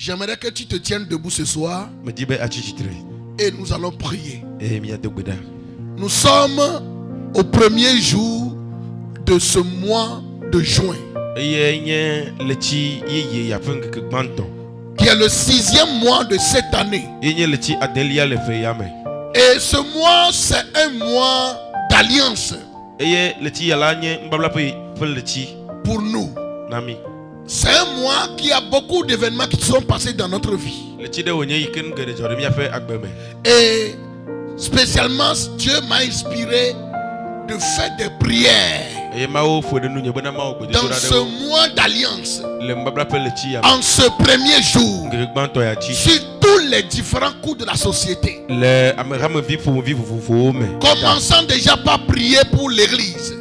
J'aimerais que tu te tiennes debout ce soir et nous allons prier. Nous sommes au premier jour de ce mois de juin, qui est le 6e mois de cette année. Et ce mois, c'est un mois d'alliance pour nous. C'est un mois qui a beaucoup d'événements qui sont passés dans notre vie. Et spécialement, Dieu m'a inspiré de faire des prières dans ce mois d'alliance, en ce premier jour, sur tous les différents coups de la société. Commençons déjà par prier pour l'église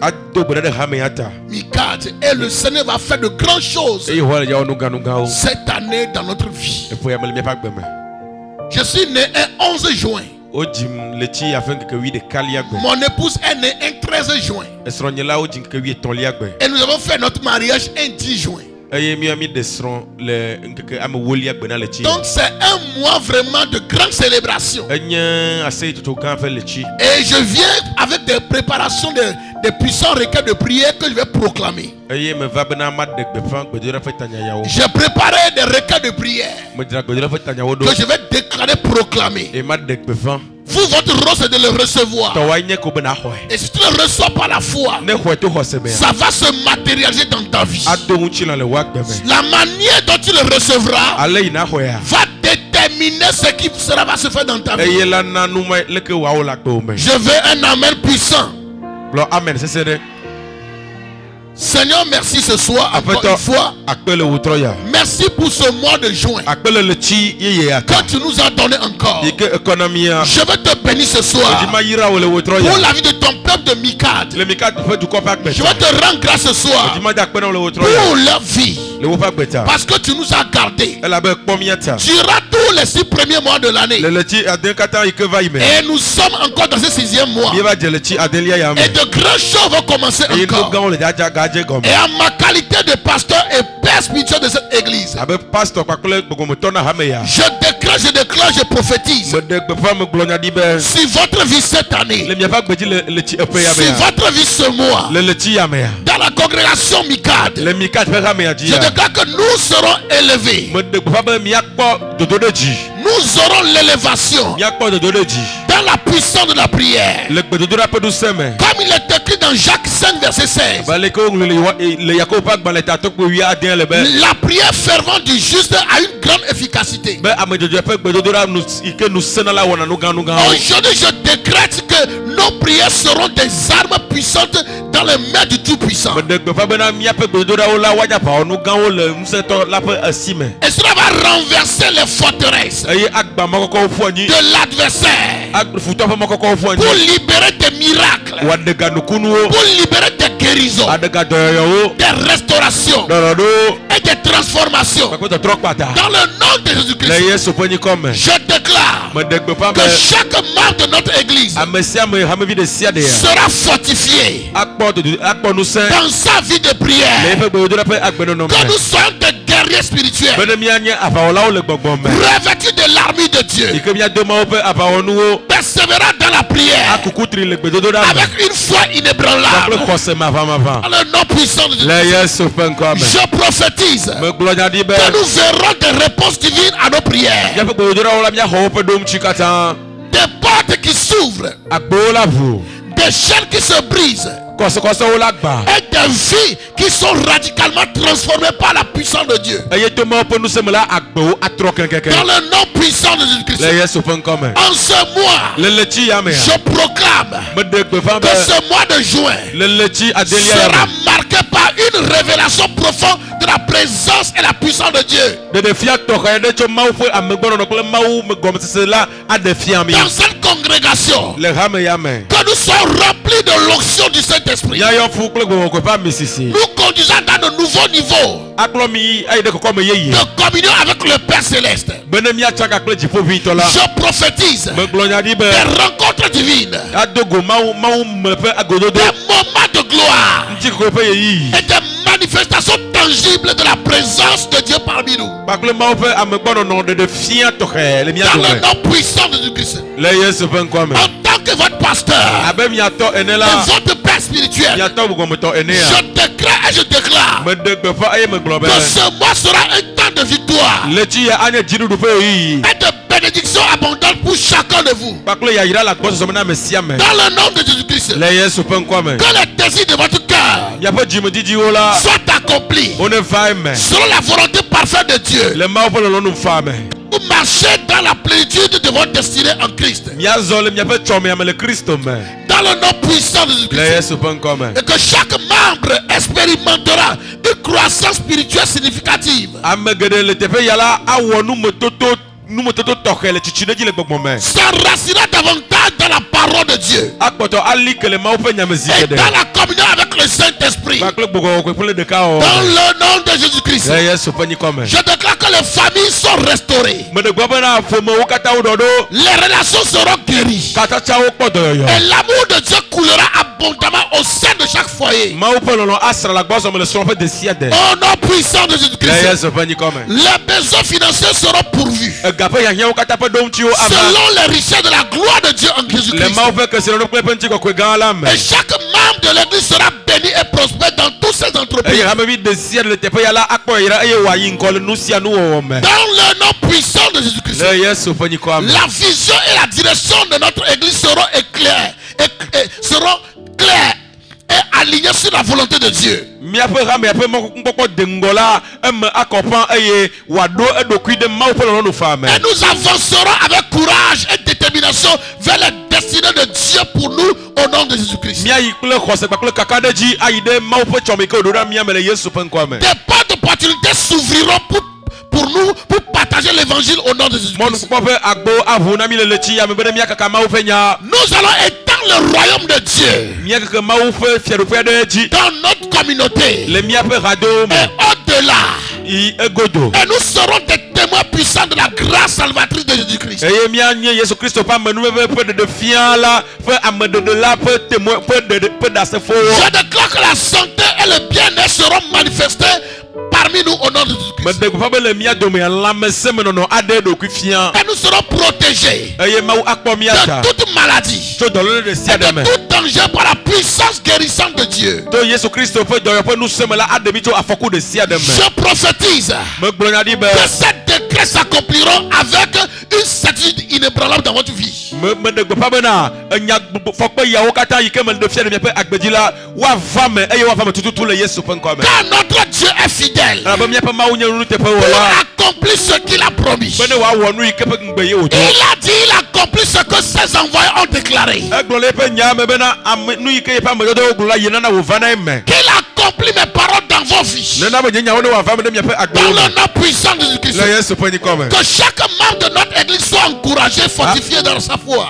Mikad, et le Seigneur va faire de grandes choses cette année dans notre vie. Je suis né un 11 juin. Mon épouse est née un 13 juin. Et nous avons fait notre mariage un 10 juin. Donc c'est un mois vraiment de grande célébration. Et je viens avec des préparations, des puissants requêtes de prière que je vais proclamer. J'ai préparé des requêtes de prière que je vais déclarer, proclamer. Vous, votre rôle, c'est de le recevoir. Et si tu le reçois par la foi, ça va se matérialiser dans ta vie. La manière dont tu le recevras va déterminer ce qui va se faire dans ta vie. Je veux un amen puissant. Seigneur, merci ce soir encore une fois. Merci pour ce mois de juin que tu nous as donné encore. Je veux te bénir ce soir pour la vie de ton peuple de Mikad. Je veux te rendre grâce ce soir pour leur vie, parce que tu nous as gardés durant tous les 6 premiers mois de l'année. Et nous sommes encore dans ce 6e mois. Et de grandes choses vont commencer encore. Et en ma qualité de pasteur et père spirituel de cette église, je déclare, je prophétise sur votre vie cette année, sur votre vie ce mois, dans la congrégation Mikad. Je déclare que nous serons élevés. Nous aurons l'élévation dans la puissance de la prière. Comme il est écrit dans Jacques 5 verset 16. La prière fervente du juste a une grande efficacité. Aujourd'hui, je décrète que nos prières seront des armes puissantes dans les mains du Tout-Puissant. Et cela va renverser les forteresses de l'adversaire pour libérer des miracles, pour libérer des guérisons, des restaurations et des transformations. Dans le nom de Jésus-Christ, je déclare que chaque membre de notre église sera fortifié dans sa vie de prière. Que nous soyons des guerriers spirituels, revêtus de l'armure de Dieu, persévérant dans la prière avec une foi inébranlable. Dans le nom puissant de Dieu, je prophétise que nous verrons des réponses divines à nos prières. Des portes qui s'ouvrent, des chaînes qui se brisent, et des vies qui sont radicalement transformées par la puissance de Dieu. Dans le nom puissant de Jésus-Christ, en ce mois, je proclame que ce mois de juin sera marqué par une révélation profonde de la présence et la puissance de Dieu. Dans cette congrégation, que nous soyons remplis de l'onction du Saint-Esprit. Nous conduisons dans de nouveaux niveaux de communion avec le Père Céleste. Je prophétise des rencontres divines, des moments de gloire et des manifestation tangible de la présence de Dieu parmi nous. Dans le nom puissant de Jésus-Christ. En tant que votre pasteur et votre père spirituel, je déclare et je déclare que ce mois sera un temps de victoire et de bénédiction abondante pour chacun de vous. Dans le nom de Jésus-Christ, que les désirs de votre cœur soient accomplis selon la volonté parfaite de Dieu. Vous marchez dans la plénitude de votre destinée en Christ. Dans le nom puissant de Jésus-Christ. Et que chaque membre expérimentera une croissance spirituelle significative. S'enracinera davantage dans la parole de Dieu et dans la communion avec le Saint-Esprit. Dans le nom de Jésus-Christ, je déclare que les familles sont restaurées, les relations seront guéries et l'amour de Dieu coulera abondamment au sein de chaque foyer. Au nom puissant de Jésus-Christ, les besoins financiers seront pourvus selon les richesses de la gloire de Dieu en Jésus-Christ. Et chaque membre de l'église sera béni et prospère dans toutes ses entreprises. Dans le nom puissant de Jésus-Christ, la vision et la direction de notre église seront éclairées et alignées sur la volonté de Dieu. Et nous avancerons avec courage et détermination vers la destinée de Dieu pour nous au nom de Jésus-Christ. Des portes d'opportunité s'ouvriront pour nous pour partager l'évangile au nom de Jésus-Christ. Nous allons étendre le royaume de Dieu dans notre communauté et au-delà. Et nous serons des témoins puissants de la grâce salvatrice de Jésus-Christ. Je déclare que la santé et le bien-être seront manifestés parmi nous au nom de Jésus-Christ. Et nous serons protégés de toute maladie et de tout danger par la puissance guérissante de Dieu. Je prophétise que ces décrets s'accompliront avec une certitude inébranlable dans votre vie. Car notre Dieu est fidèle pour accomplir ce qu'il a promis. Il a dit, il accomplit ce que ses envoyés ont déclaré. Qu'il accomplit mes paroles dans vos vies. Dans le nom puissant de Jésus-Christ. Que chaque membre de notre église soit encouragé, fortifié dans sa foi.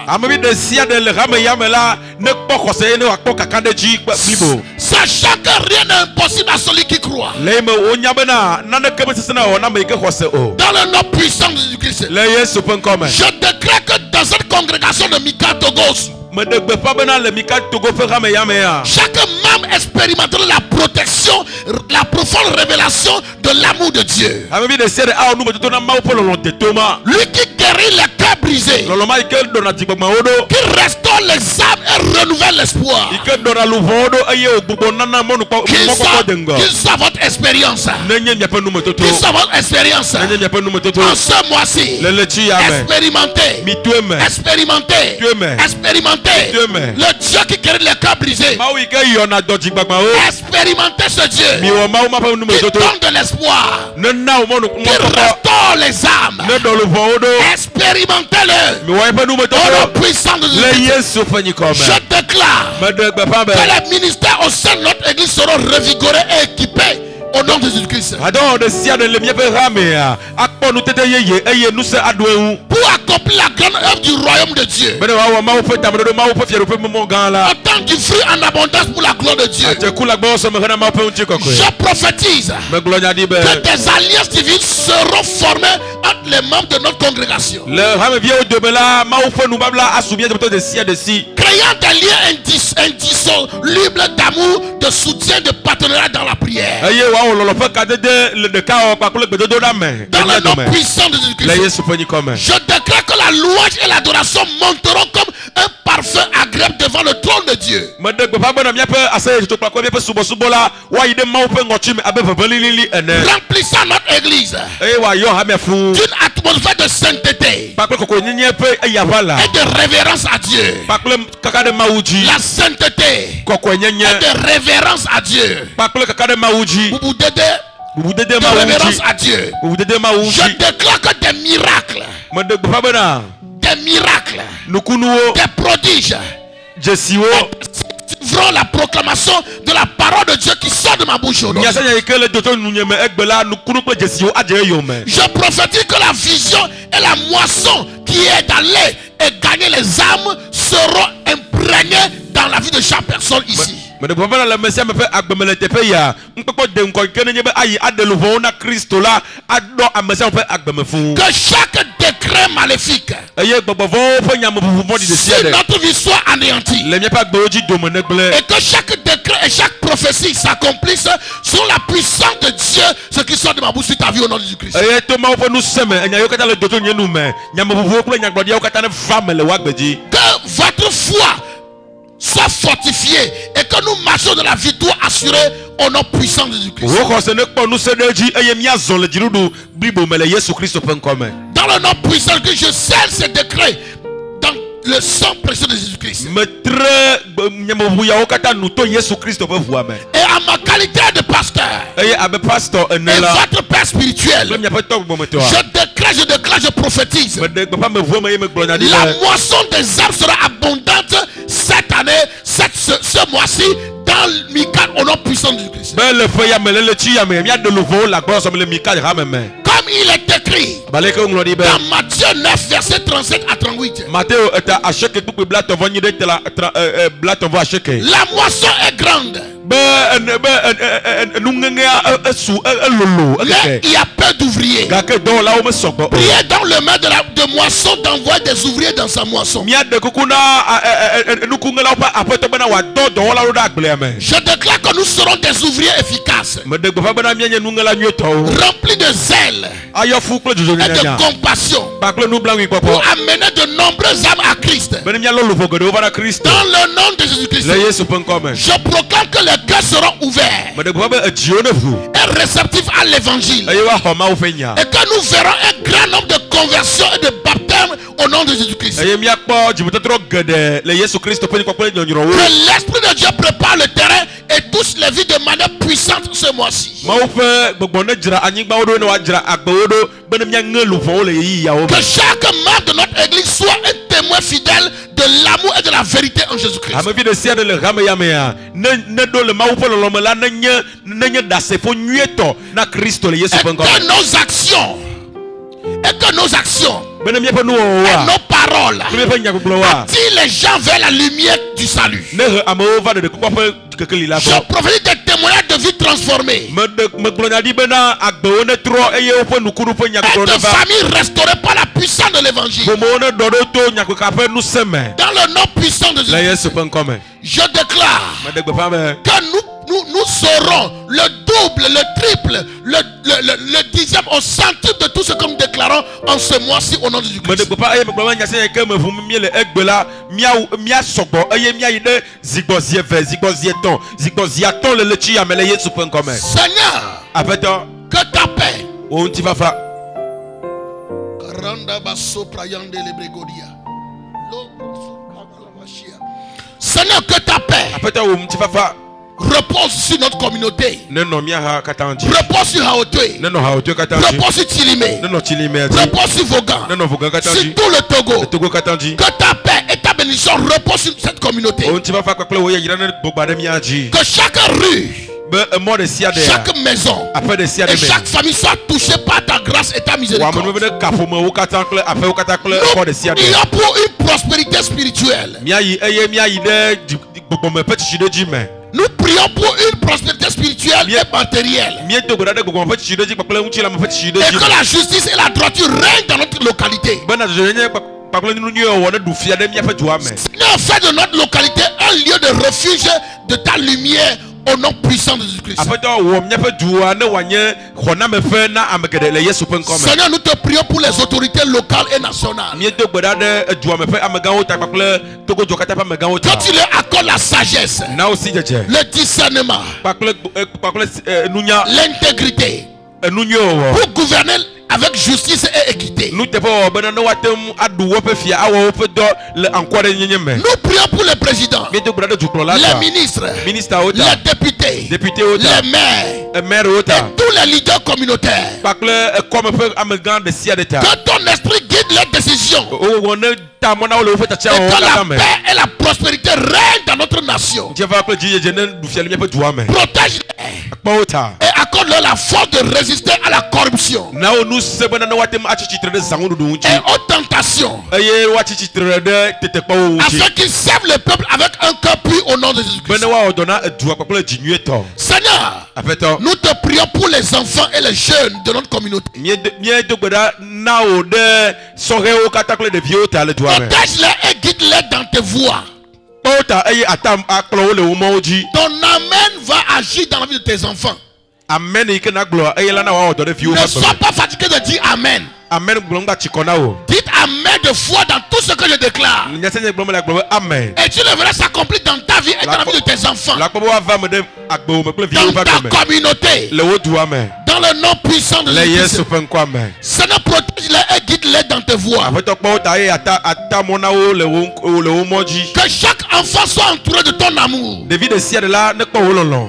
Sachant que rien n'est impossible à celui qui croit. Dans le nom puissant de Jésus-Christ. Je déclare que dans cette congrégation de Mika Togos, chaque membre expérimentera la protection, la profonde révélation de l'amour de Dieu. Lui qui guérit les cœurs brisés, qui restaure les âmes et renouvelle l'espoir. Qu'il soit votre expérience. Qu'il soit votre expérience. En ce mois-ci, expérimentez le Dieu qui guérit les cœurs brisés. Expérimentez ce Dieu qui donne de l'espoir, qui restaure les âmes. Expérimentez-le au nom puissant de Jésus. Je déclare que les ministères au sein de notre église seront revigorés et équipés au nom de Jésus-Christ. Pour accomplir la grande œuvre du royaume de Dieu. Autant du fruit en abondance pour la gloire de Dieu. Je prophétise que des alliances divines seront formées entre les membres de notre congrégation. ayant des liens indissolubles d'amour, de soutien, de partenariat dans la prière. Dans le nom puissant de Jésus-Christ, je déclare que la louange et l'adoration monteront comme un parfum agréable devant le trône de Dieu. Remplissant notre église d'une atmosphère de sainteté et de révérence à Dieu. La sainteté et de révérence à Dieu. De révérence à Dieu. Je déclare que des miracles, des prodiges suivront la proclamation de la parole de Dieu qui sort de ma bouche. Je prophétise que la vision et la moisson qui est d'aller et gagner les âmes seront imprégnées dans la vie de chaque personne ici. Que chaque décret maléfique sur notre vie soit anéanti. Et que chaque décret et chaque prophétie s'accomplisse sur la puissance de Dieu, ce qui sort de ma bouche sur ta vie au nom de Jésus-Christ. Que votre foi soit fortifiée et que nous marchions de la victoire assurée au nom puissant de Jésus-Christ. Dans le nom puissant que je scelle ces décrets dans le sang précieux de Jésus-Christ. Et à ma qualité de pasteur et votre père spirituel, je déclare, je prophétise. La moisson des âmes sera abondante cette année, ce mois-ci, dans le Michal au nom puissant de Jésus-Christ. Comme il est écrit dans Matthieu 9, verset 37 à 38. La moisson est grande, mais il y a peu d'ouvriers. Priez dans le maître de moisson d'envoyer des ouvriers dans sa moisson. Je déclare que nous serons des ouvriers efficaces, remplis de zèle et de compassion pour amener de nombreuses âmes à Christ. Dans le nom de Jésus-Christ, je proclame que les cœurs seront ouverts et réceptifs à l'évangile, et que nous verrons un grand nombre de conversions et de baptêmes au nom de Jésus-Christ. Que l'Esprit de Dieu prépare le terrain et touche les vies de manière puissante ce mois-ci. Que chaque membre de notre église soit un témoin fidèle de l'amour et de la vérité en Jésus-Christ. Et que nos actions et nos paroles attirent les gens vers la lumière du salut. Je prophétise des témoignages de vie transformée et de familles restaurées par la puissance de l'évangile. Dans le nom puissant de Jésus, je déclare que nous saurons le double, le triple, le dixième au centuple de tout ce que nous déclarons en ce mois-ci au nom de Jésus-Christ. Seigneur, que ta paix Seigneur, que ta paix repose sur notre communauté. Repose sur Haotoué. Repose sur Tilimé. Repose sur Vogan. Sur tout le Togo. Que ta paix et ta bénédiction reposent sur cette communauté. Que chaque rue, chaque maison et chaque famille soit touchée par ta grâce et ta miséricorde. Nous prions pour une prospérité spirituelle. Nous prions prions pour une prospérité spirituelle et matérielle. Et que la justice et la droiture règnent dans notre localité. Seigneur, fais de notre localité un lieu de refuge de ta lumière au nom puissant de Jésus-Christ. Seigneur, nous te prions pour les autorités locales et nationales. Quand tu leur accordes la sagesse, le discernement, l'intégrité, pour gouverner avec justice et équité. Nous prions pour les présidents, les ministres, les députés, les maires et tous les leaders communautaires. Que ton esprit guide leurs décisions et que la paix et la prospérité règnent dans notre nation. Protège-les et accorde-leur la force de résister à la corruption et aux tentations, afin qu'ils servent le peuple avec un cœur pur au nom de Jésus-Christ. Seigneur, nous te prions pour les enfants et les jeunes de notre communauté. Protège-les et guide-les dans tes voies. Ton amen va agir dans la vie de tes enfants. Amen. Ne sois pas fatigué de dire amen. Dites amen de foi dans tout ce que je déclare. Et tu le verras s'accomplir dans ta vie et dans la vie de tes enfants. Dans ta communauté. Dans le nom puissant de Jésus. Seigneur, protège-les et guide-les dans tes voies. Que chaque enfant soit entouré de ton amour,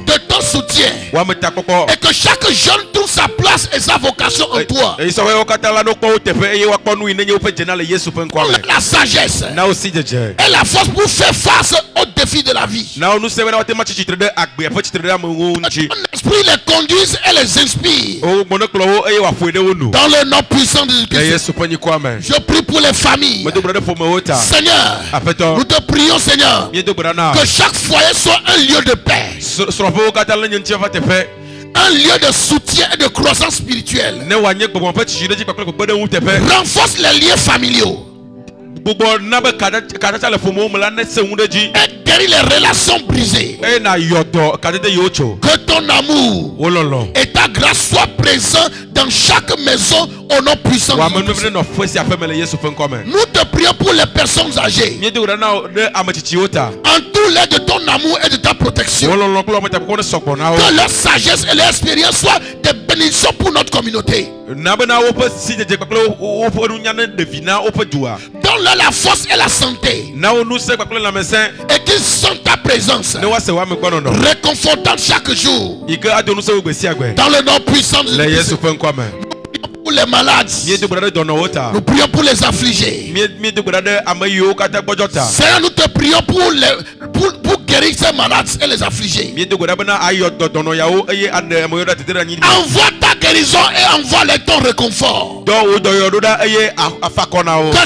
de ton soutien, et que chaque jeune trouve sa place et sa vocation en toi. La sagesse et la force pour faire face aux défis de la vie. Ton esprit les conduise et les inspire. Dans le nom puissant de Jésus-Christ. Je prie pour les familles. Seigneur, nous te prions, Seigneur, que chaque foyer soit un lieu de paix, un lieu de soutien et de croissance spirituelle. Renforce les liens familiaux et guéris les relations brisées. Que ton amour et ta grâce soient présents dans chaque maison au nom puissant de Jésus. Nous te prions pour les personnes âgées. Entoure-les de ton amour et de ta protection. Que leur sagesse et leur expérience soient des bénédictions pour notre communauté. Donne-leur la force et la santé. Et qu'ils sentent ta présence, réconfortant chaque jour. Dans le nom puissant de Jésus. Pour les malades, nous prions pour les affligés. Seigneur, nous te prions pour guérir ces malades et les affligés. Envoie ta guérison et envoie-les ton réconfort. Que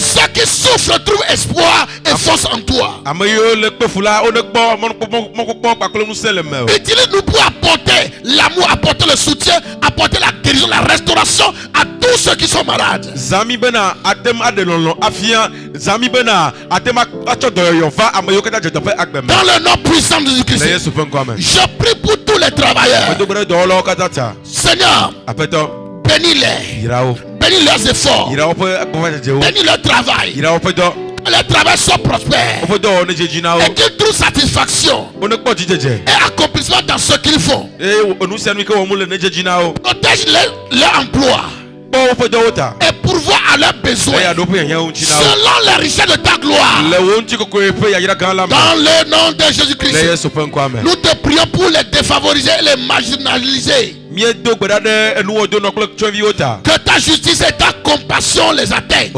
ceux qui souffrent trouvent espoir et force en toi. Utilise-nous pour apporter l'amour, apporter le soutien, apporter la guérison, la restauration à tous ceux qui sont malades. Dans le nom puissant de Jésus-Christ, je prie pour tous les travailleurs. Seigneur, bénis-les, bénis leurs efforts, bénis leur travail, que leur travail soit prospère et qu'ils trouvent satisfaction et accomplissement dans ce qu'ils font. Protège leur emploi et pourvois à leurs besoins selon les richesses de ta gloire. Dans le nom de Jésus-Christ, nous te prions pour les défavorisés et les marginalisés. Que ta justice et ta compassion les atteignent.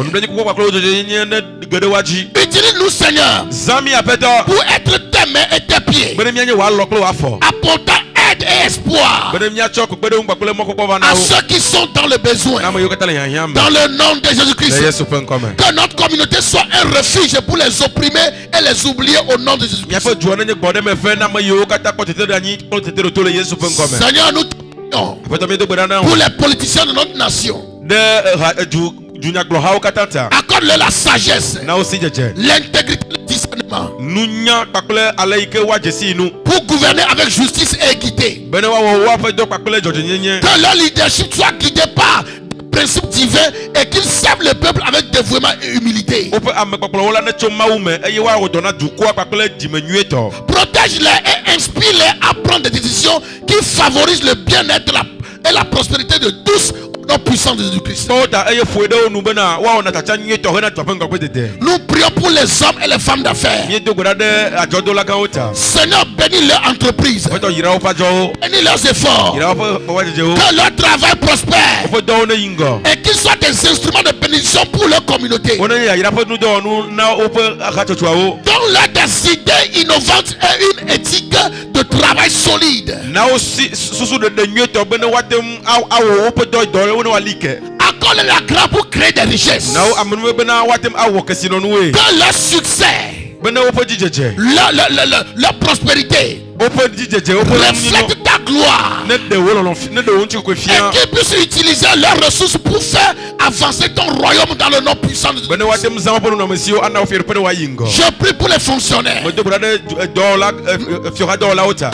Utilise-nous, Seigneur, pour être tes mains et tes pieds, apportant aide aide et espoir à ceux qui sont dans le besoin. Dans le nom de Jésus-Christ. Que notre communauté soit un refuge pour les opprimés et les oubliés au nom de Jésus-Christ. Seigneur, nous prions pour les politiciens de notre nation. Accorde-leur la sagesse, l'intégrité, le discernement pour gouverner avec justice et équité. Que leur leadership soit guidé par des principes divins et qu'ils servent le peuple avec dévouement et humilité. Protège-les et inspire-les à prendre des décisions qui favorisent le bien-être et la prospérité de tous. Au puissant de Jésus-Christ. Nous prions pour les hommes et les femmes d'affaires. Seigneur, bénis leur entreprise. Bénis leurs efforts. Que leur travail prospère. Et qu'ils soient des instruments de bénédiction pour leur communauté. Donne-leur des idées innovantes et une éthique de travail solide. Accorde la grâce pour créer des richesses. Que leur succès, leur prospérité reflète ta gloire. Et qu'ils puissent utiliser leurs ressources pour faire avancer ton royaume dans le nom puissant de Dieu. Je prie pour les fonctionnaires.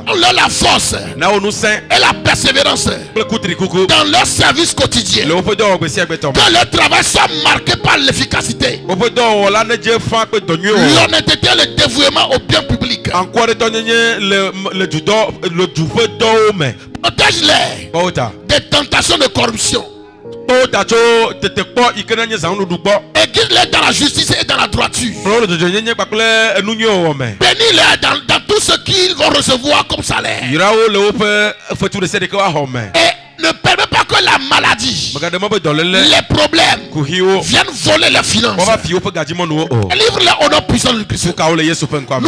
Donne-leur la force et la persévérance dans leur service quotidien. Que leur travail soit marqué par l'efficacité, l'honnêteté et le dévouement au bien public. Protège-les des tentations de corruption. Et guide-les dans la justice et dans la droiture. Bénis-les dans tout ce qu'ils vont recevoir comme salaire. Et ne permets pas que la maladie, les problèmes viennent voler les finances. Livre-les au nom puissant de Christ. Nous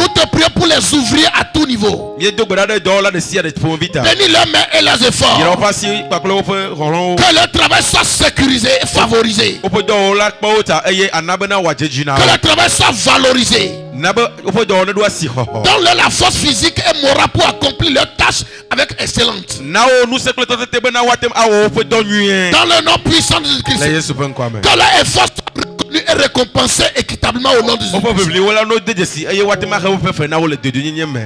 te prions pour les ouvriers à tout niveau. Bénis leurs mains et leurs efforts. Que leur travail soit sécurisé et favorisé. Que leur travail soit valorisé. Donne-leur la force physique et morale pour accomplir leurs tâches avec excellence. Dans le nom puissant de Christ. Que leur effort soit reconnu et récompensé équitablement au nom de Jésus.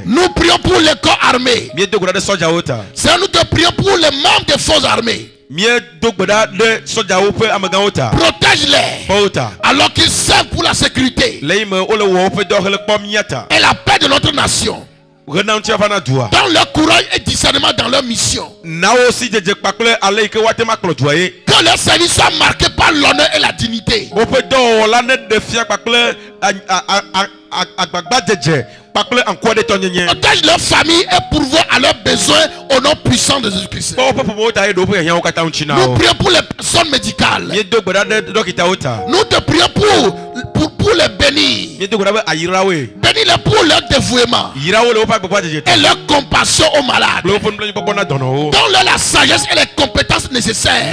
Nous prions pour les corps armés. Seigneur, nous te prions pour les membres des forces armées. Protège-les alors qu'ils servent pour la sécurité et la paix de notre nation. Dans leur courage et discernement dans leur mission. Que leur service soit marqué par l'honneur et la dignité. Protège leur famille et pourvoie à leurs besoins au nom puissant de Jésus-Christ. Nous prions pour les personnes médicales. Nous te prions pour les bénir. Bénis-les pour leur dévouement et leur compassion aux malades. Donne-leur la sagesse et les compétences nécessaires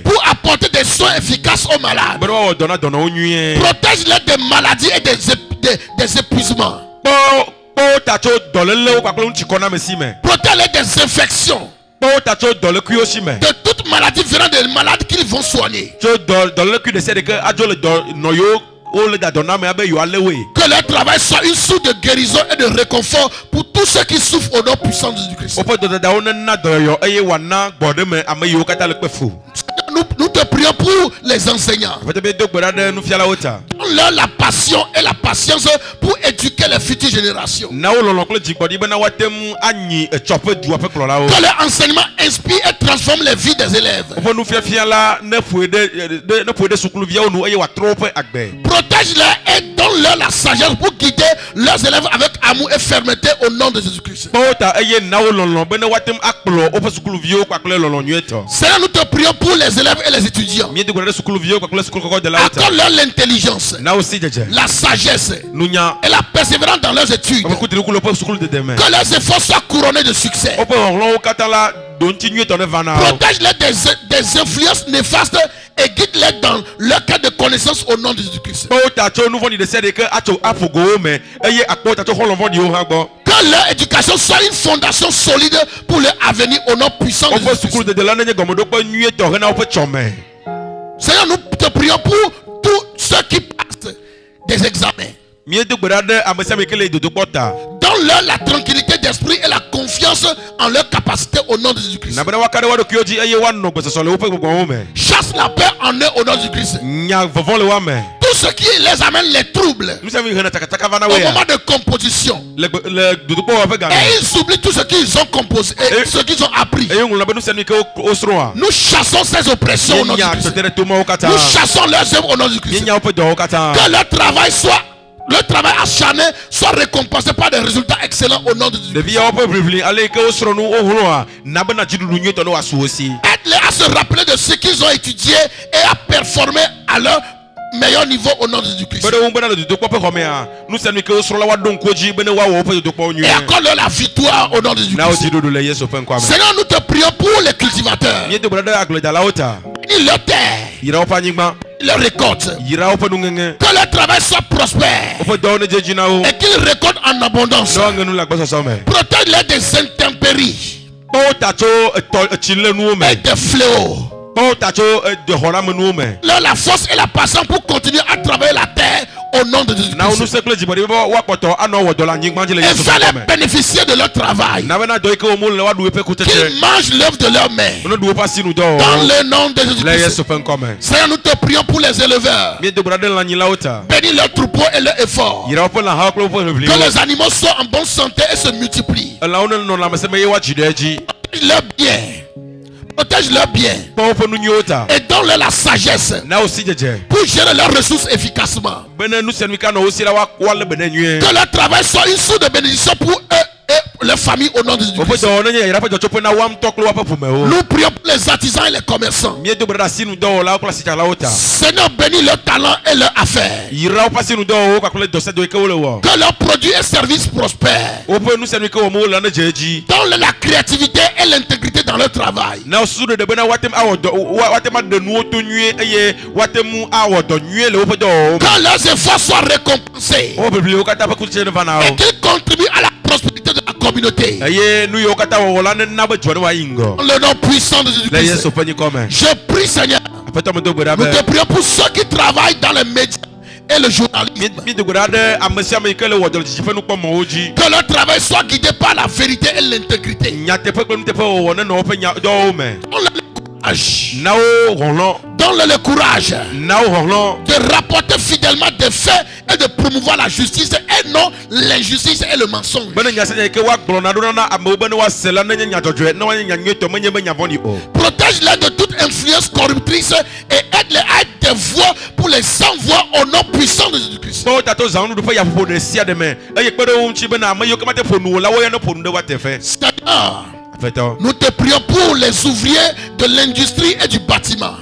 pour apporter des soins efficaces aux malades. Protège-les des maladies et des épuisements. Protège-les des infections, de toute maladie venant des malades qu'ils vont soigner. Que leur travail soit une source de guérison et de réconfort pour tous ceux qui souffrent au nom puissant de Jésus-Christ. Nous te prions pour les enseignants. Donne-leur la passion et la patience pour éduquer les futures générations. Que leur enseignement inspire et transforme les vies des élèves. Protège-les et donne Donne-leur la sagesse pour guider leurs élèves avec amour et fermeté au nom de Jésus-Christ. Seigneur, nous te prions pour les élèves et les étudiants. Accorde-leur l'intelligence, la sagesse et la persévérance dans leurs études. Que leurs efforts soient couronnés de succès. Protège-les des influences néfastes et guide-les dans leur cas de connaissance au nom de Jésus-Christ. Que leur éducation soit une fondation solide pour leur avenir au nom puissant de Jésus-Christ. Seigneur, nous te prions pour tous ceux qui passent des examens. Donne-leur la tranquillité d'esprit et la confiance en leur capacité au nom de Jésus-Christ. Chasse la paix en eux au nom de Jésus-Christ. Tout ce qui les amène les troubles au moment de composition. Et ils oublient tout ce qu'ils ont composé et ce qu'ils ont appris. Nous chassons ces oppressions au nom de Jésus-Christ. Nous chassons leurs œuvres au nom de Jésus-Christ. Que leur travail soit... Le travail acharné soit récompensé par des résultats excellents au nom de Dieu. Aide-les à se rappeler de ce qu'ils ont étudié et à performer à leur meilleur niveau au nom de Jésus-Christ. Et accorde-leur la victoire au nom de Jésus-Christ. Seigneur, nous te prions pour les cultivateurs. Ils leur terre, leur récolte, que leur travail soit prospère et qu'ils récoltent en abondance. Protège-les des intempéries et des fléaux. Leur la force et la patience pour continuer à travailler la terre au nom de Jésus-Christ. Et faire les bénéficier de leur travail. Qu'ils mangent l'œuvre de leurs mains. Dans le nom de Jésus-Christ. Seigneur, nous te prions pour les éleveurs. Bénis leurs troupeaux et leurs efforts. Que les animaux soient en bonne santé et se multiplient. Leur bien. Protège leurs biens et donne-leur la sagesse pour gérer leurs ressources efficacement. Que leur travail soit une source de bénédiction pour eux et leur famille au nom de Jésus. Nous prions pour les artisans et les commerçants. Seigneur, bénis leurs talents et leurs affaires. Que leurs produits et services prospèrent. Donne-leur la créativité et l'intégrité dans leur travail. Que leurs efforts soient récompensés et qu'ils contribuent à la prospérité de la communauté. Le nom puissant de Jésus-Christ. Je prie, Seigneur. Nous te prions pour ceux qui travaillent dans les médias et le journalisme. Que leur travail soit guidé par la vérité et l'intégrité. Donne-le le courage de rapporter fidèlement des faits et de promouvoir la justice et non l'injustice et le mensonge. Protège-les de toute influence corruptrice et aide-les à être des voix pour les sans-voix au nom puissant de Jésus-Christ. Seigneur, nous te prions pour les ouvriers de l'industrie et du bâtiment.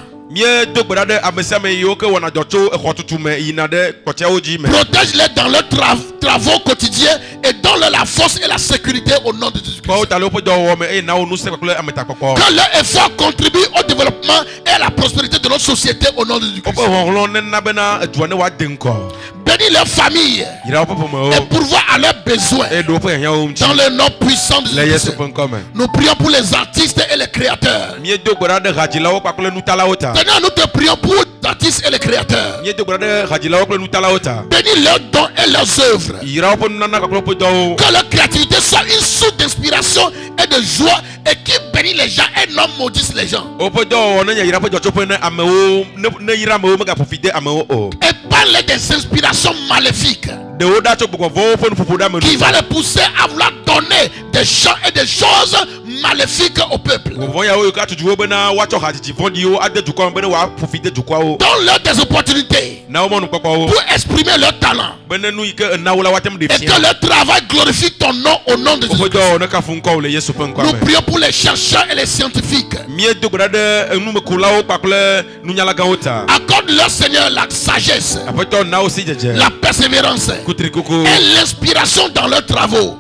Protège-les dans leurs travaux quotidiens et donne-leur la force et la sécurité au nom de Jésus-Christ. Que leur effort contribue au développement et à la prospérité de notre société au nom de Jésus-Christ. Bénis leur famille et pourvois à leurs besoins dans le nom puissant de Jésus-Christ. Nous prions pour les artistes et les créateurs. Seigneur, nous te prions pour les artistes et les créateurs. Bénis leurs dons et leurs œuvres. Que leur créativité soit une source d'inspiration et de joie et qui bénit les gens et non maudisse les gens. Épargne-les des inspirations maléfiques qui va les pousser à vouloir donner des chants et des choses maléfiques au peuple. Donne-leur des opportunités pour exprimer leur talent. Et que leur travail glorifie ton nom au nom de Jésus. Nous prions pour les chercheurs et les scientifiques. Accorde-leur, Seigneur, la sagesse, la persévérance et l'inspiration dans leurs travaux.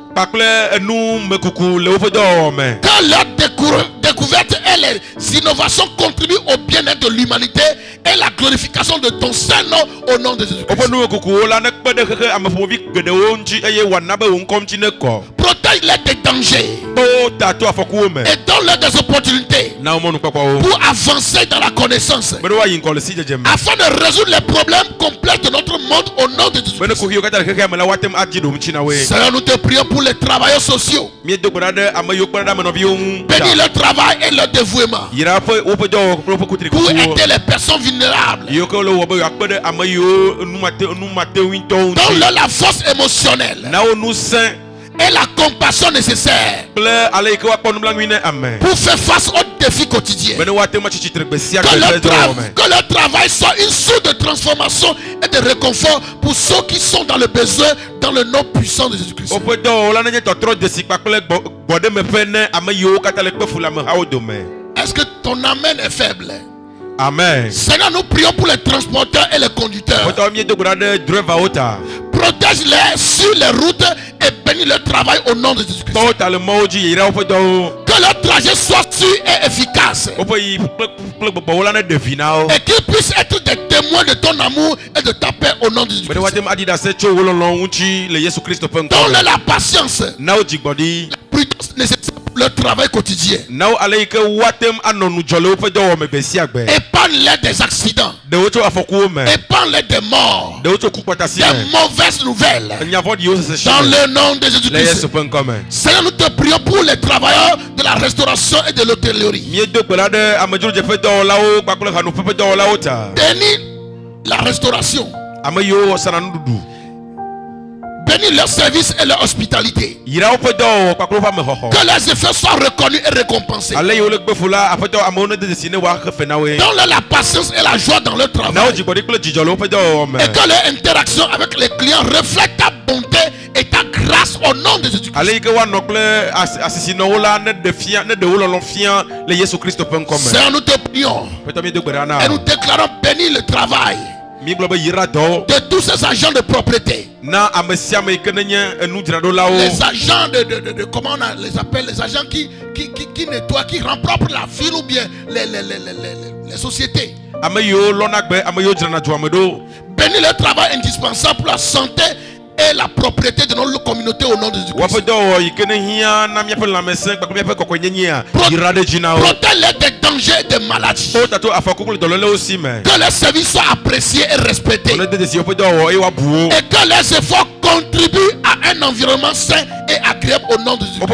Que leurs découvertes et les innovations contribuent au bien-être de l'humanité et la glorification de ton saint nom au nom de Jésus-Christ. Protège-les des dangers et donne-leur des opportunités pour avancer dans la connaissance afin de résoudre les problèmes complexes de notre monde au nom de Jésus-Christ. Seigneur, nous te prions pour les travailleurs sociaux. Bénis leur travail et leur dévouement pour aider les personnes vulnérables. Donne-leur la force émotionnelle et la compassion nécessaire pour faire face aux défis quotidiens. Que leur travail soit une source de transformation et de réconfort pour ceux qui sont dans le besoin, dans le nom puissant de Jésus-Christ. Est-ce que ton amen est faible? Amen. Seigneur, nous prions pour les transporteurs et les conducteurs. Protège-les sur les routes et bénis leur travail au nom de Jésus-Christ. Que leur trajet soit sûr et efficace. Et qu'ils puissent être des témoins de ton amour et de ta paix au nom de Jésus-Christ. Donne-leur la patience, la prudence nécessaire pour leur travail quotidien. Épargne-les des accidents. Épargne-les des morts. Des mauvaises nouvelles. Dans le nom de Jésus-Christ. Seigneur, nous te prions pour les travailleurs de la restauration et de l'hôtellerie. Bénis la restauration. Bénis leur service et leur hospitalité. Que leurs efforts soient reconnus et récompensés. Donne-leur la patience et la joie dans leur travail. Et que leur interaction avec les clients reflète ta bonté et ta grâce au nom de Jésus-Christ. Seigneur, nous te prions et nous déclarons béni le travail de tous ces agents de propriété. Les agents de comment on les appelle, les agents qui nettoient, qui rendent propre la ville ou bien les sociétés. Bénis le travail indispensable pour la santé et la propriété de notre communauté au nom de Jésus-Christ. Protège-les des dangers et des maladies. Que leurs services soient appréciés et respectés. Et que leurs efforts contribuent à un environnement sain et agréable au nom de Jésus-Christ.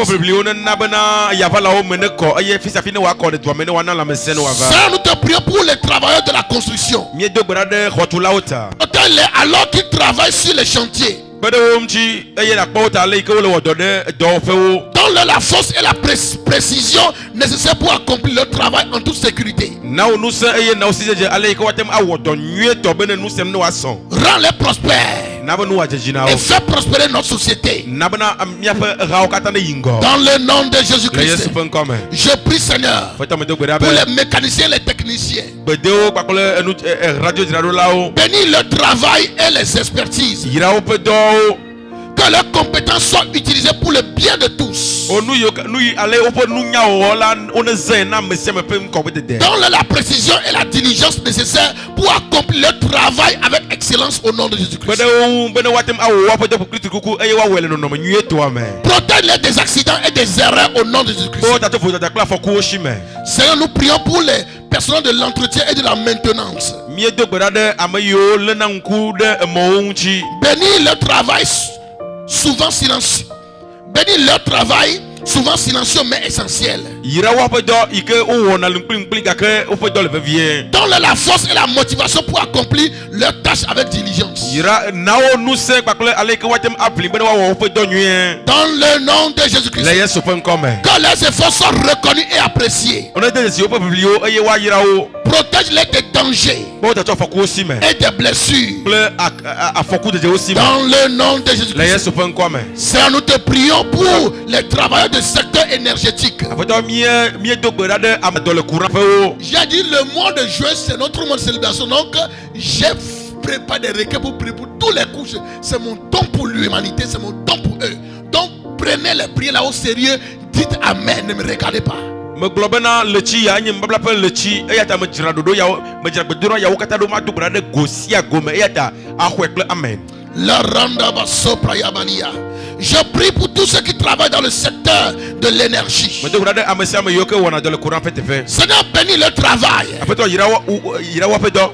Seigneur, nous te prions pour les travailleurs de la construction. Protège-les alors qu'ils travaillent sur les chantiers. Donne-leur la force et la précision nécessaires pour accomplir leur travail en toute sécurité. Rends-les prospères et fais prospérer notre société. Dans le nom de Jésus-Christ, je prie, Seigneur, pour les mécaniciens et les techniciens. Bénis le travail et les expertises. Que leurs compétences soient utilisées pour le bien de tous. Donne-leur la précision et la diligence nécessaires pour accomplir leur travail avec excellence au nom de Jésus-Christ. Protège-les des accidents et des erreurs au nom de Jésus-Christ. Seigneur, nous prions pour les personnes de l'entretien et de la maintenance. Bénis leur travail souvent silencieux. Bénis leur travail souvent silencieux mais essentiel. Donne-leur la force et la motivation pour accomplir leur tâche avec diligence. Dans le nom de Jésus-Christ. Que leurs efforts soient reconnus et appréciés. Protège-les des dangers et des blessures. Dans le nom de Jésus-Christ. Seigneur, nous te prions pour les travailleurs du secteur énergétique. J'ai dit le mois de juin, c'est notre mois de célébration. Donc, j'ai préparé des requêtes pour prier pour tous les couches. C'est mon don pour l'humanité, c'est mon don pour eux. Donc, prenez les prières là au sérieux. Dites Amen, ne me regardez pas. Je prie pour tous ceux qui travaillent dans le secteur de l'énergie. Seigneur, bénis le travail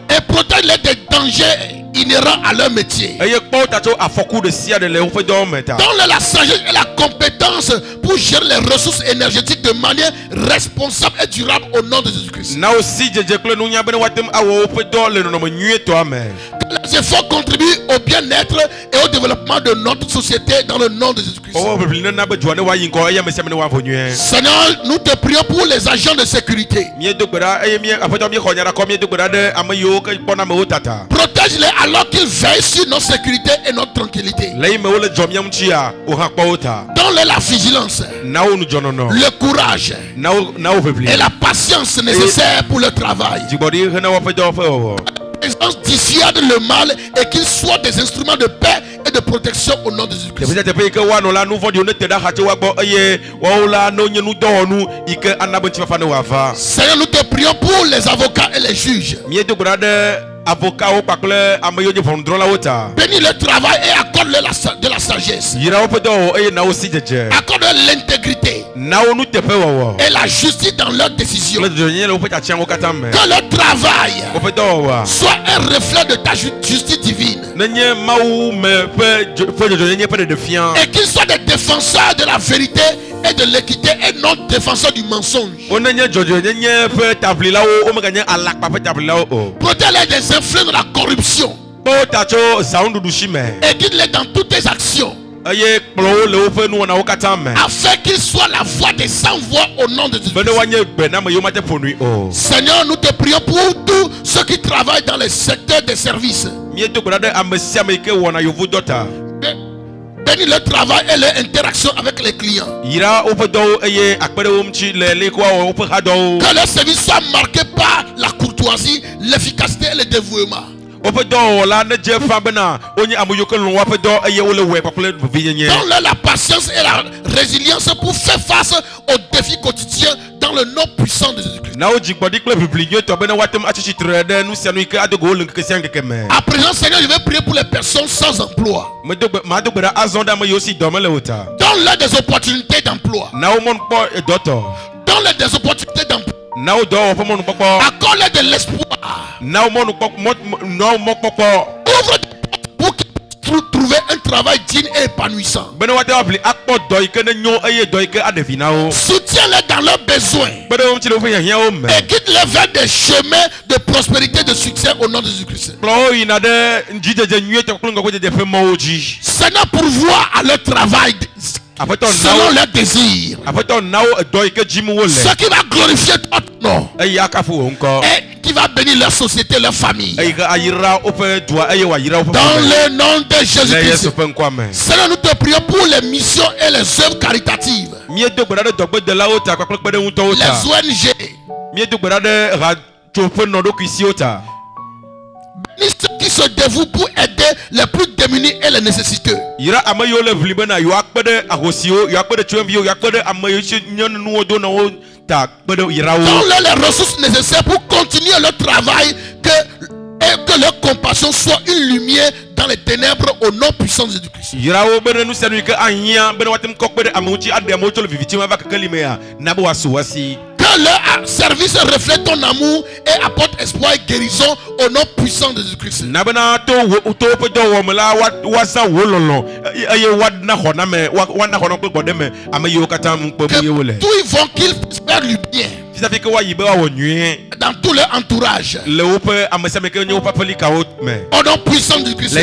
et protège-les des dangers inhérents à leur métier. Donne-leur la sagesse et la compétence pour gérer les ressources énergétiques de manière responsable et durable au nom de Jésus-Christ. Que les efforts contribuent au bien-être et au développement de notre société dans le nom de Jésus-Christ. Seigneur, nous te prions pour les agents de sécurité. Protège-les alors qu'ils veillent sur notre sécurité et notre tranquillité. Donne-leur la vigilance, le courage et la patience nécessaires pour le travail. Dissuade le mal et qu'ils soient des instruments de paix et de protection au nom de Jésus-Christ. Seigneur, nous te prions pour les avocats et les juges. Bénis le travail et accorde-leur de la sagesse. Accorde-leur l'intégrité et la justice dans leurs décisions. Que leur travail soit un reflet de ta justice divine. Et qu'ils soient des défenseurs de la vérité et de l'équité et non défenseurs du mensonge. Protège-les des influences de la corruption et guide-les dans toutes tes actions, afin qu'ils soient la voix des sans-voix au nom de Jésus. Seigneur, nous te prions pour tous ceux qui travaillent dans les secteurs des services. Bénis leur travail et leur interaction avec les clients. Que leur service soit marqué par la courtoisie, l'efficacité et le dévouement. Donne-leur la patience et la résilience pour faire face aux défis quotidiens dans le nom puissant de Jésus-Christ. À présent, Seigneur, je vais prier pour les personnes sans emploi. Donne-leur des opportunités d'emploi. Donne-leur des opportunités d'emploi. Accorde-leur de l'espoir. Ouvre des portes pour qu'ils puissent trouver un travail digne et épanouissant. Soutiens-les dans leurs besoins et guide-les vers des chemins de prospérité et de succès au nom de Jésus-Christ. Seigneur, pourvois à leur travail selon leurs désirs, ce qui va glorifier ton nom et qui va bénir leur société, leur famille. Dans le nom de Jésus-Christ. Seigneur, nous te prions pour les missions et les œuvres caritatives, les ONG. Bénis ceux qui se dévouent pour aider les plus démunis et les nécessiteux. Donne-leur les ressources nécessaires pour continuer leur travail, et que leur compassion soit une lumière dans les ténèbres au nom puissant de Jésus-Christ. Que Que leur service reflète ton amour et apporte espoir et guérison au nom puissant de Jésus-Christ. Que tout ils vont qu'ils puissent faire du bien dans tout leur entourage. Au nom puissant de Christ.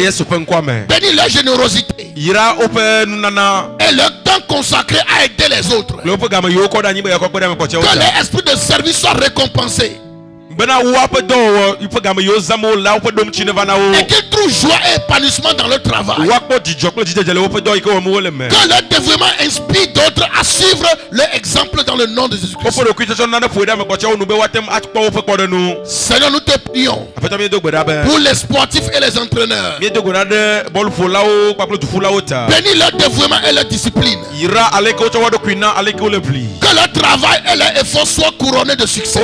Bénis leur générosité et leur temps consacré à aider les autres. Que l'esprit de service soit récompensé. Et qu'ils trouvent joie et épanouissement dans leur travail. Que leur dévouement inspire d'autres à suivre leur exemple dans le nom de Jésus-Christ. Seigneur, nous te prions pour les sportifs et les entraîneurs. Bénis leur dévouement et leur discipline. Que leur travail et leur effort soient couronnés de succès.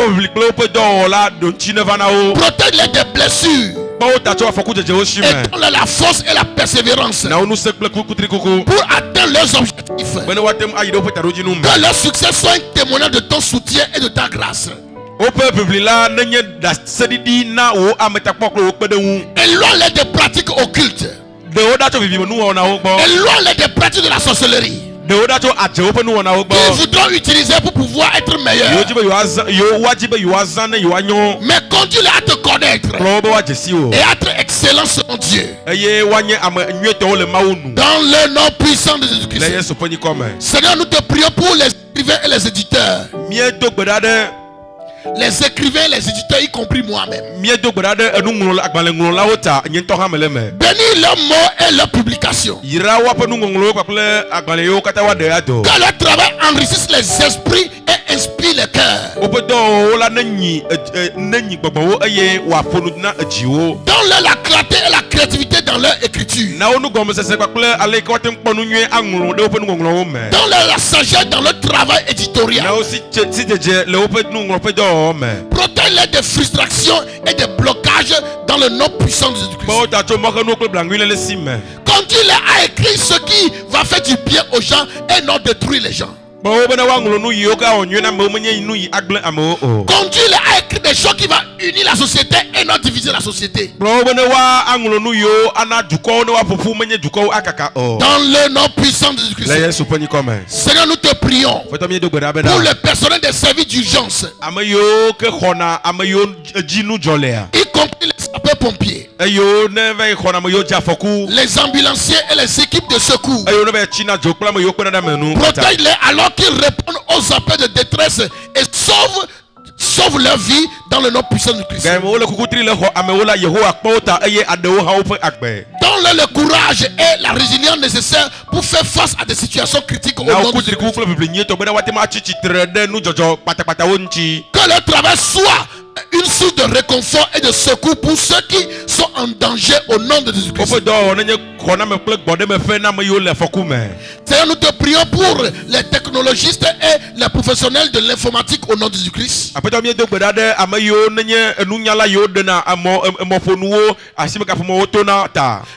Protège-les des blessures et donne-leur la force et la persévérance pour atteindre leurs objectifs. Que leur succès soit un témoignage de ton soutien et de ta grâce. Éloigne-les des pratiques occultes. Éloigne-les des pratiques de la sorcellerie qu'ils voudront utiliser pour pouvoir être meilleurs. Mais conduis-les à te connaître et à être excellent selon Dieu. Dans le nom puissant de Jésus-Christ. Seigneur, nous te prions pour les écrivains et les éditeurs. Les écrivains et les éditeurs, y compris moi-même. Bénis leurs mots et leurs publications. Que leur travail enrichisse les esprits et inspire les cœurs. Donne-leur la clarté et la créativité dans leur écriture. Donne-leur la sagesse dans leur travail éditorial. Protège-les des frustrations et des blocages dans le nom puissant de Jésus-Christ. Conduis-les à écrire ce qui va faire du bien aux gens et non détruire les gens. Conduis-les à écrire des choses qui vont unir la société et non diviser la société. Dans le nom puissant de Jésus-Christ. Seigneur, nous te prions pour le personnel des services d'urgence, y compris les sapeurs-pompiers, les ambulanciers et les équipes de secours. Protège-les alors qu'ils répondent aux appels de détresse et sauve leur vie dans le nom puissant de Christ. Donne-leur le courage et la résilience nécessaires pour faire face à des situations critiques au nom de Christ. Que leur travail soit une source de réconfort et de secours pour ceux qui sont en danger au nom de Jésus-Christ. Seigneur, nous te prions pour les technologistes et les professionnels de l'informatique au nom de Jésus-Christ.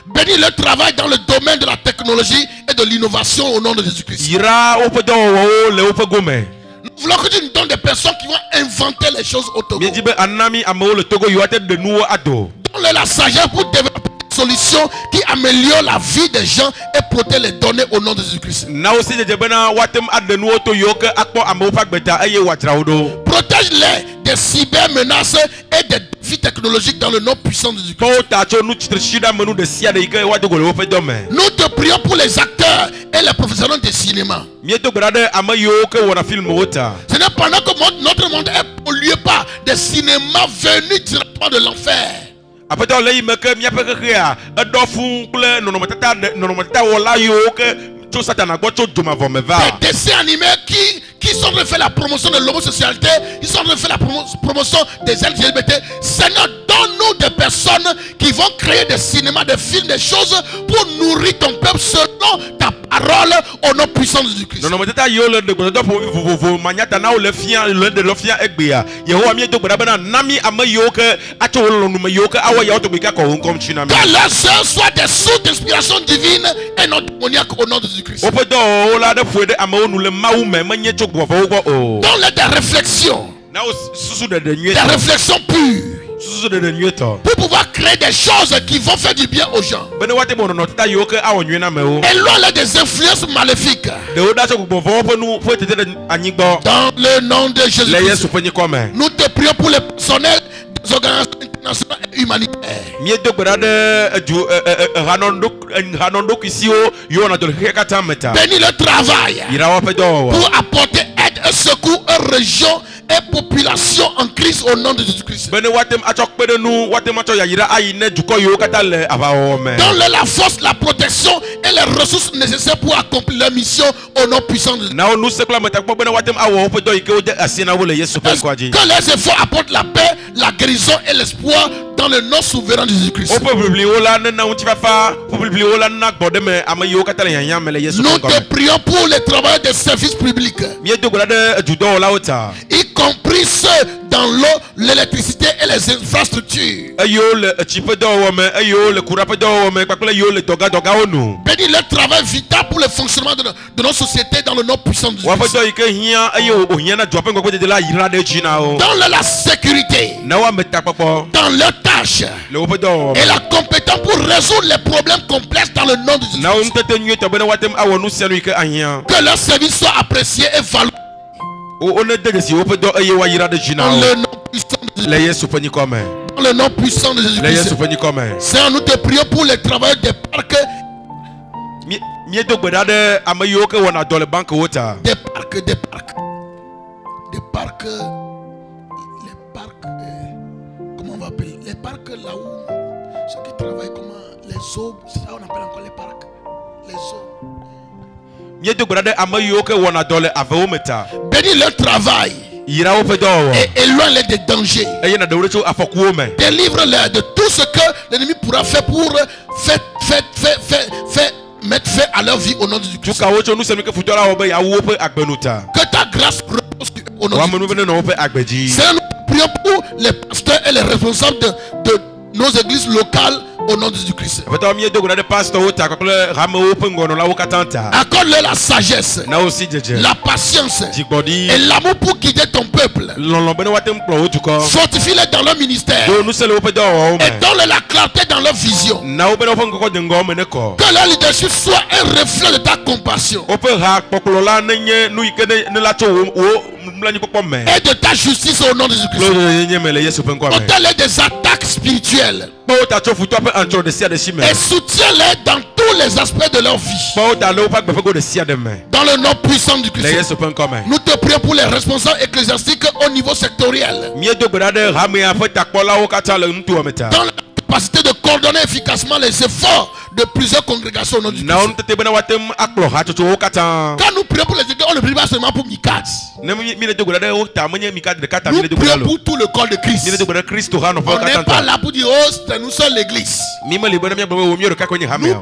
Bénis le travail dans le domaine de la technologie et de l'innovation au nom de Jésus-Christ. Nous voulons que tu nous donnes des personnes qui vont inventer les choses au Togo. Donne-leur la sagesse pour développer des solutions qui améliorent la vie des gens et protègent les données au nom de Jésus-Christ. Protège-les des cybermenaces et des défis technologiques dans le nom puissant de Jésus-Christ. Nous te prions pour les acteurs et les professionnels de cinéma. Seigneur, pendant que notre monde est pollué par des cinémas venus directement de l'enfer, des dessins animés qui sont en train de faire la promotion de l'homosexualité, ils sont en train de faire la promotion des LGBT. Seigneur, donne-nous des personnes qui vont créer des cinémas, des films, des choses pour nourrir ton peuple selon ta parole parole au nom puissant de Jésus-Christ. Que leurs œuvres soient des sources d'inspiration divine et non démoniaques au nom de Jésus-Christ. Donne-les des réflexions. Des réflexions pures. Pour pouvoir créer des choses qui vont faire du bien aux gens. Éloigne-les des influences maléfiques. Dans le nom de Jésus. Nous te prions pour les personnels des organisations internationales et humanitaires. Bénis le travail pour apporter aide et secours aux régions et populations en crise au nom de Jésus-Christ. Donne-le la force, la protection et les ressources nécessaires pour accomplir leur mission au nom puissant de Jésus. Que les efforts apportent la paix, la guérison et l'espoir dans le nom souverain de Jésus-Christ. Nous te prions pour les travailleurs des services publics, y compris ceux dans l'eau, l'électricité et les infrastructures. Bénis le travail vital pour le fonctionnement de nos sociétés dans le nom puissant de Jésus. Dans la sécurité, dans leurs tâches et la compétence pour résoudre les problèmes complexes dans le nom de Jésus. Que leur service soit apprécié et valorisé. Dans le nom puissant de Jésus-Christ. Seigneur, nous te prions pour les travailleurs des parcs. Des parcs. Les parcs. Comment on va appeler? Les parcs là où ceux qui travaillent, comment? Les zoos. C'est ça on appelle encore les parcs. Les zoos. Bénis leur travail et éloigne-les des dangers. Délivre-les de tout ce que l'ennemi pourra faire pour mettre fin à leur vie au nom de Jésus-Christ. Que ta grâce repose au nom de Jésus. Seigneur, nous prions pour les pasteurs et les responsables de nos églises locales au nom de Jésus-Christ. Accorde-leur la sagesse, la patience et l'amour pour guider ton peuple. Fortifie-les dans leur ministère et donne-leur la clarté dans leur vision. Que leur leadership soit un reflet de ta compassion et de ta justice au nom de Jésus-Christ. Ôte-les des attaques spirituelles et soutiens-les dans tous les aspects de leur vie. Dans le nom puissant du Christ. Nous te prions pour les responsables ecclésiastiques au niveau sectoriel. Dans la capacité de coordonner efficacement les efforts de plusieurs congrégations au nom du Christ. Quand nous prions pour les églises, on ne prie pas seulement pour Mikad. Nous prions pour tout le corps de Christ. On n'est pas là pour dire, oh, nous sommes l'église. Nous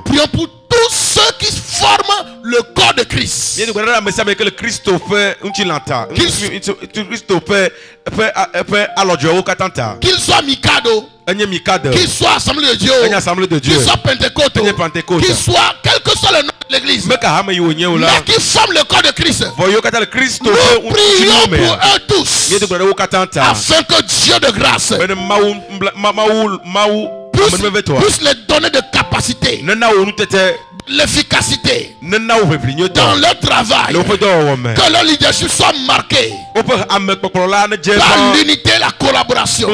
prions pour tous ceux qui forment le corps de Christ. Qu'il soit Mikado, qu'il soit Assemblée de Dieu, qu'il soit Pentecôte, qu'il soit quel que soit le nom de l'église, mais qui forme le corps de Christ. Nous prions pour eux tous, afin que Dieu de grâce puisse les donner de capacité, l'efficacité dans leur travail, que leur leadership soit marqué par l'unité et la collaboration.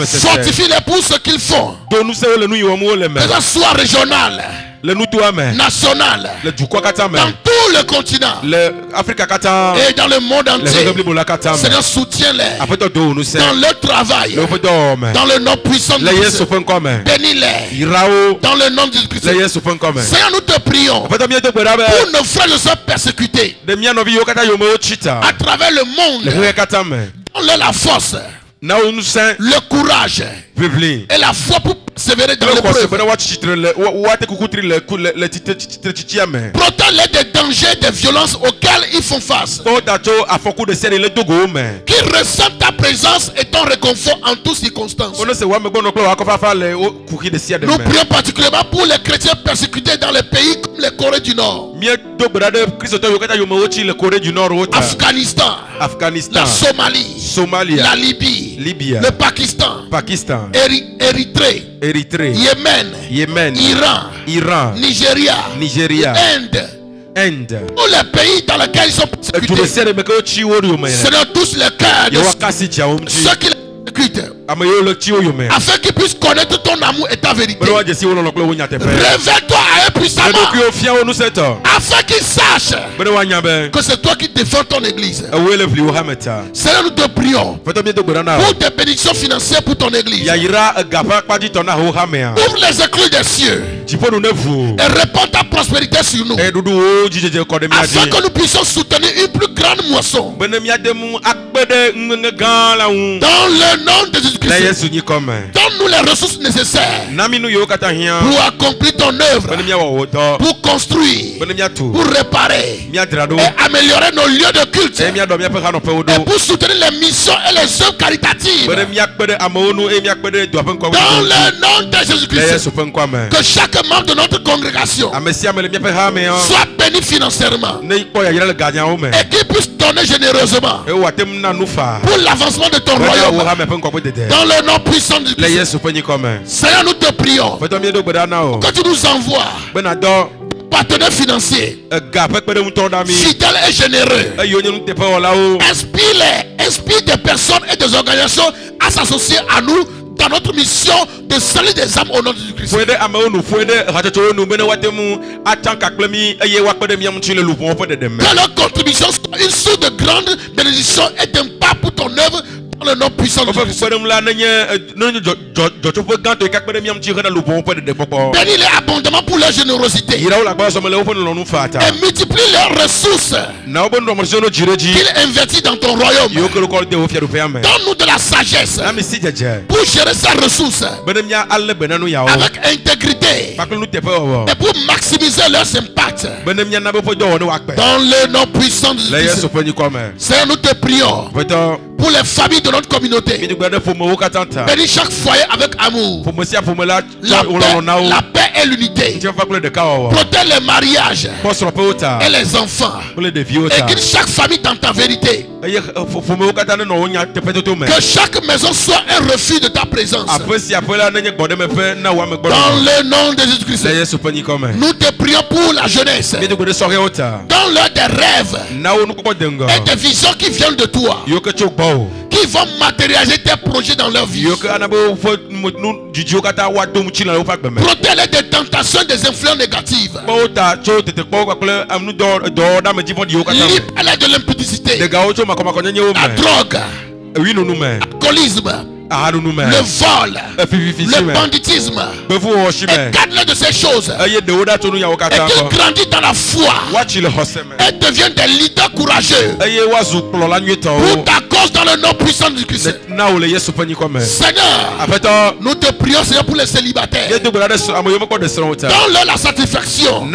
Fortifie-les pour ce qu'ils font, que ce soit régional, national, dans tout le continent et dans le monde entier. Seigneur, soutiens-les dans leur travail, dans le nom puissant de Jésus. Bénis-les dans le nom de Jésus. Seigneur, nous te prions pour nos frères et sœurs persécutés à travers le monde. Donne-leur la force, le courage et la foi pour persévérer dans l'épreuve. Protège-les des dangers, des violences auxquelles ils font face. Qu'ils ressentent ta présence et ton réconfort en toutes circonstances. Nous prions particulièrement pour les chrétiens persécutés dans les pays comme la Corée du Nord, Afghanistan, la Somalie, la Libye, le Pakistan, Érythrée, Yémen, Iran, Nigeria, Inde. Tous les pays dans lesquels ils sont persécutés. Ce sont tous les cœurs de ceux qui les persécutent, afin qu'ils puissent connaître ton amour et ta vérité. Révèle-toi à eux puissamment, afin qu'ils sachent que c'est toi qui défends ton église. Seigneur, nous te prions pour des bénédictions financières pour ton église. Ouvre les écluses des cieux et répands ta prospérité sur nous, afin que nous puissions soutenir une plus grande moisson. Dans le nom de Jésus-Christ, donne-nous les ressources nécessaires pour accomplir ton œuvre, pour construire, pour réparer et améliorer nos lieux de culte, et pour soutenir les missions et les œuvres caritatives. Dans le nom de Jésus-Christ, que chaque membre de notre congrégation soit béni financièrement et qu'il puisse donner généreusement pour l'avancement de ton royaume. Dans le nom puissant de Christ, Seigneur, nous te prions que tu nous envoies partenaires financiers fidèles et généreux. Inspire des personnes et des organisations à s'associer à nous dans notre mission de salut des âmes au nom de Jésus-Christ. Que leur contribution soit une source de grande bénédiction et d'impact pour ton œuvre. Dans le nom puissant de Jésus. Bénis-les abondamment pour leur générosité et multiplie leurs ressources qu'ils investissent dans ton royaume. Donne-nous de la sagesse pour gérer ces ressources avec intégrité et pour maximiser leurs impacts. Dans le nom puissant de Jésus. Seigneur, nous te prions pour les familles de notre communauté. Bénis chaque foyer avec amour, la paix et l'unité. Protège les mariages et les enfants, et guide chaque famille dans ta vérité. Que chaque maison soit un refus de ta présence. Dans le nom de Jésus-Christ, nous te prions pour la jeunesse. Donne-leur des rêves et des visions qui viennent de toi, qui vont matérialiser tes projets dans leur vie. Protège-les des tentations, des influences négatives. Libère-les de l'impudicité, la drogue, l'alcoolisme, le vol, le banditisme, et garde-les de ces choses, et qu'ils grandissent dans la foi et deviennent des leaders courageux pour ta cause dans le nom puissant de Christ. Seigneur, nous te prions, Seigneur, pour les célibataires. Donne-leur la satisfaction et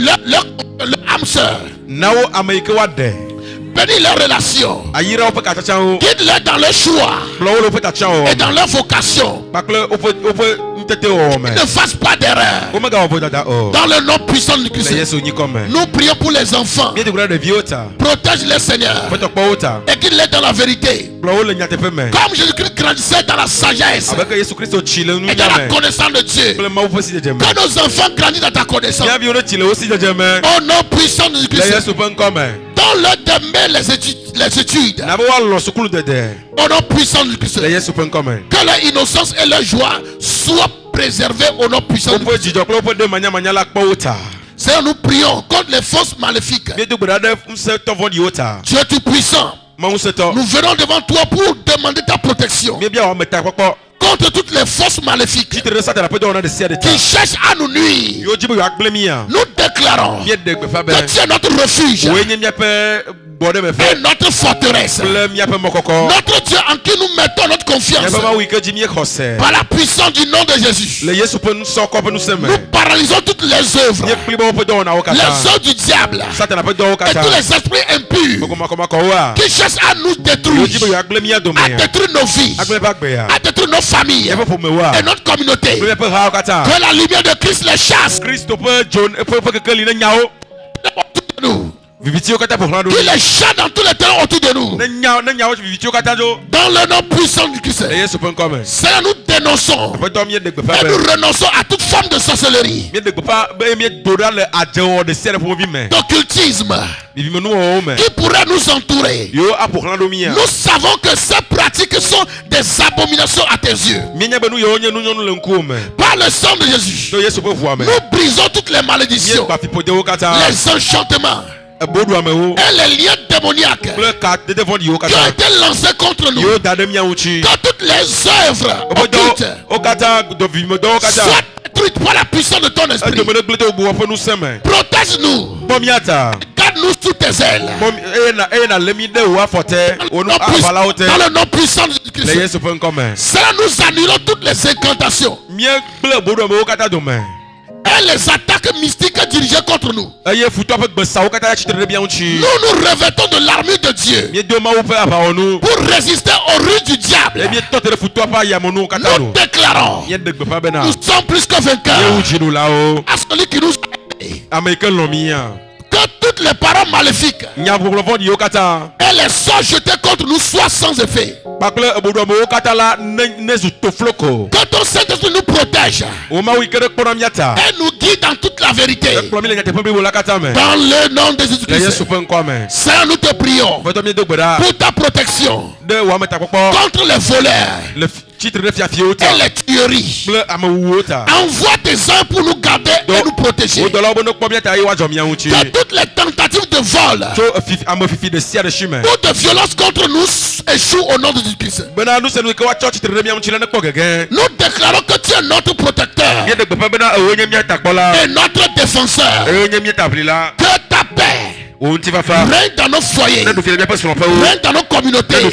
donne-leur leur âme sœur. Bénis leurs relations, guide-les dans leur choix et dans leur vocation. Ne fasse pas d'erreur. Dans le nom puissant de Christ, nous prions pour les enfants. Protège-les, Seigneur, et guide-les dans la vérité. Comme Jésus-Christ grandissait dans la sagesse et dans la connaissance de Dieu, que nos enfants grandissent dans ta connaissance. Au nom puissant de Christ, donne-leur d'aimer les études. Au nom puissant de Christ, que leur innocence et leur joie soient préservées au nom puissant de Christ. Seigneur, nous prions contre les forces maléfiques. Dieu tout-puissant, nous venons devant toi pour demander ta protection contre toutes les forces maléfiques qui cherchent à nous nuire. Nous déclarons que tu es notre refuge est notre forteresse. Notre Dieu en qui nous mettons notre confiance. Par la puissance du nom de Jésus. Nous paralysons toutes les œuvres. Les œuvres du diable. Et tous les esprits impurs qui cherchent à nous détruire. À détruire nos vies. À détruire nos familles. Et notre communauté. Que la lumière de Christ les chasse. Il est chat dans tous les terrains autour de nous. Dans le nom puissant du Christ. Seigneur, nous dénonçons et nous renonçons à toute forme de sorcellerie, d'occultisme qui pourrait nous entourer. Nous savons que ces pratiques sont des abominations à tes yeux. Par le sang de Jésus, nous brisons toutes les malédictions, les enchantements et les liens démoniaques qui ont été lancés contre nous. Que toutes les œuvres occultes soient détruites par la puissance de ton esprit. Protège-nous. Garde-nous sous tes ailes. Dans le nom puissant de Christ. Cela nous annulons toutes les incantations et les attaques mystiques dirigées contre nous. Nous nous revêtons de l'armure de Dieu pour résister aux ruses du diable. Nous déclarons, nous sommes plus que vainqueurs à celui qui nous a. Que toutes les paroles maléfiques et les sorts jetés contre nous soient sans effet. Que ton Saint-Esprit nous protège et nous guide dans toute la vérité. Dans le nom de Jésus-Christ. Seigneur, nous te prions pour ta protection contre les voleurs et les tueries. Envoie tes anges pour nous garder et nous protéger. Que toutes les tentatives de vol ou de violence contre nous échouent au nom de Jésus-Christ. Nous déclarons que tu es notre protecteur et notre défenseur. Que ta paix règne dans nos foyers, règne dans nos communautés, dans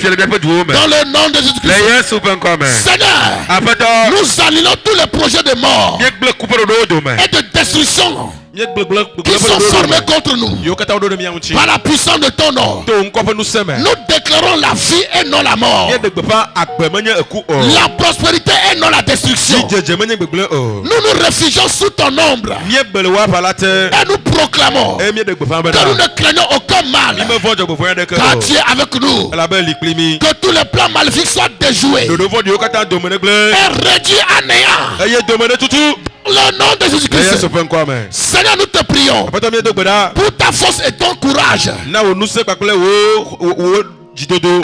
le nom de Jésus-Christ. Seigneur, nous annulons tous les projets de mort et de destruction qui sont formés contre nous par la puissance de ton nom. Nous déclarons la vie et non la mort, la prospérité et non la destruction. Nous nous réfugions sous ton ombre et nous proclamons que nous ne craignons aucun mal, car tu es avec nous. Que tous les plans maléfiques soient déjoués et réduits à néant. Le nom de Jésus-Christ. Seigneur, nous te prions pour ta force et ton courage,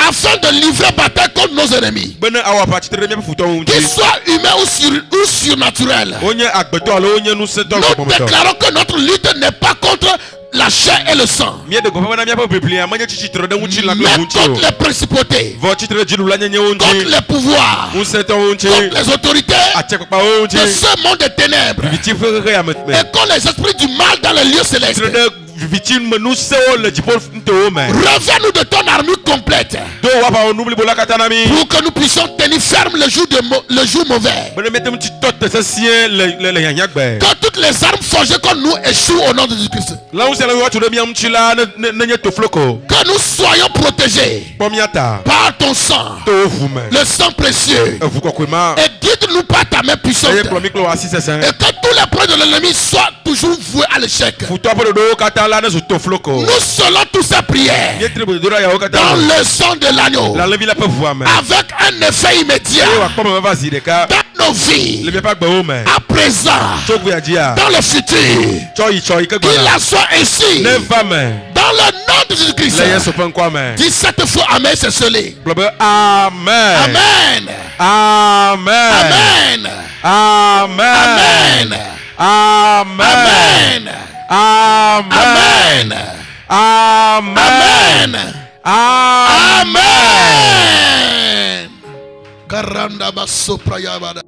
afin de livrer bataille contre nos ennemis, qu'ils soient humains ou surnaturels. Nous déclarons que notre lutte n'est pas contre la chair et le sang, mais contre les principautés, contre les pouvoirs, contre les autorités de ce monde des ténèbres, et contre les esprits du mal dans les lieux célestes. Reviens-nous de ton armure complète pour que nous puissions tenir ferme le jour mauvais. Que toutes les armes forgées contre nous échouent au nom de Jésus-Christ. Que nous soyons protégés par ton sang, le sang précieux, et guide-nous par ta main puissante, et que tous les projets de l'ennemi soient toujours voués à l'échec. Nous selon toutes ces prières dans le sang de l'agneau, avec un effet immédiat dans nos vies, à présent, dans le futur, qu'il la soit ainsi, dans le nom de Jésus-Christ. Dis cette fois amen, c'est scellé. Amen. Amen. Amen. Amen. Amen. Amen. Amen. Amen. Amen. Karanda baso prayabada.